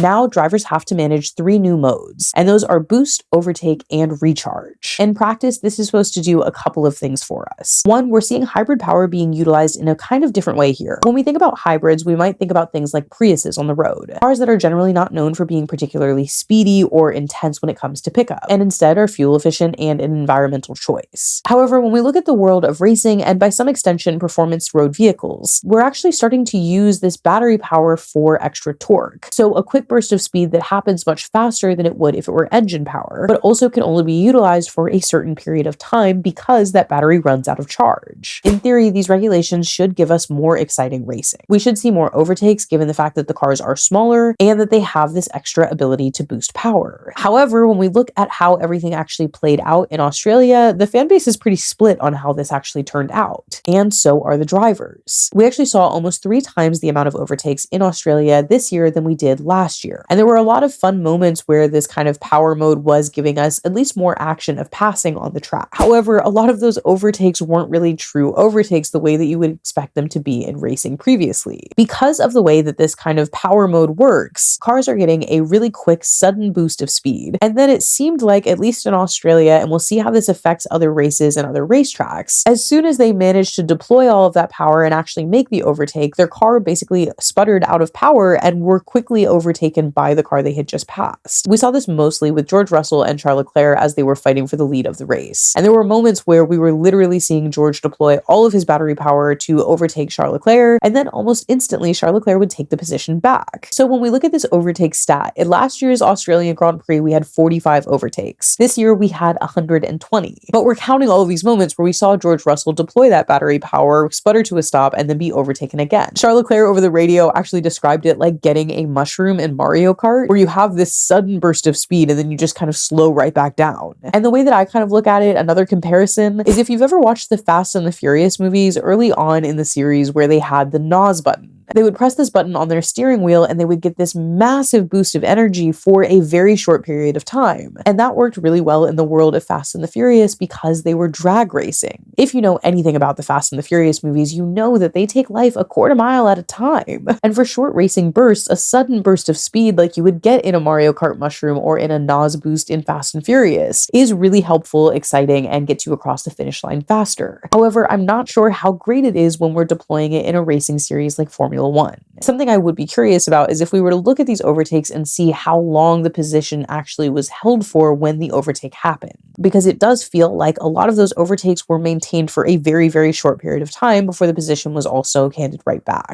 Now drivers have to manage 3 new modes, and those are boost, overtake, and recharge. In practice, this is supposed to do a couple of things for us. One, we're seeing hybrid power being utilized in a kind of different way here. When we think about hybrids, we might think about things like Priuses on the road, cars that are generally not known for being particularly speedy or intense when it comes to pickup, and instead are fuel efficient and an environmental choice. However, when we look at the world of racing and by some extension performance road vehicles, we're actually starting to use this battery power for extra torque. So a quick burst of speed that happens much faster than it would if it were engine power, but also can only be utilized for a certain period of time because that battery runs out of charge. In theory, these regulations should give us more exciting racing. We should see more overtakes given the fact that the cars are smaller and that they have this extra ability to boost power. However, when we look at how everything actually played out in Australia, the fan base is pretty split on how this actually turned out, and so are the drivers. We actually saw almost 3 times the amount of overtakes in Australia this year than we did last year, and there were a lot of fun moments where this kind of power mode was giving us at least more action of passing on the track. However, a lot of those overtakes weren't really true overtakes the way that you would expect them to be in racing previously. Because of the way that this kind of power mode works, cars are getting a really quick sudden boost of speed, and then it seemed like, at least in Australia, and we'll see how this affects other races and other racetracks, as soon as they managed to deploy all of that power and actually make the overtake, their car basically sputtered out of power and were quickly overtaken by the car they had just passed. We saw this mostly with George Russell and Charles Leclerc as they were fighting for the lead of the race. And there were moments where we were literally seeing George deploy all of his battery power to overtake Charles Leclerc, and then almost instantly Charles Leclerc would take the position back. So when we look at this overtake stat, in last year's Australian Grand Prix, we had 45 overtakes. This year we had 120. But we're counting all of these moments where we saw George Russell deploy that battery power, sputter to a stop, and then be overtaken again. Charles Leclerc over the radio actually described it like getting a mushroom in Mario Kart, where you have this sudden burst of speed and then you just kind of slow right back down. And the way that I kind of look at it, another comparison, is if you've ever watched the Fast and the Furious movies early on in the series where they had the NOS button. They would press this button on their steering wheel and they would get this massive boost of energy for a very short period of time. And that worked really well in the world of Fast and the Furious because they were drag racing. If you know anything about the Fast and the Furious movies, you know that they take life a quarter mile at a time. And for short racing bursts, a sudden burst of speed like you would get in a Mario Kart mushroom or in a NOS boost in Fast and Furious is really helpful, exciting, and gets you across the finish line faster. However, I'm not sure how great it is when we're deploying it in a racing series like Formula 1. Something I would be curious about is if we were to look at these overtakes and see how long the position actually was held for when the overtake happened. Because it does feel like a lot of those overtakes were maintained for a very, very short period of time before the position was also handed right back.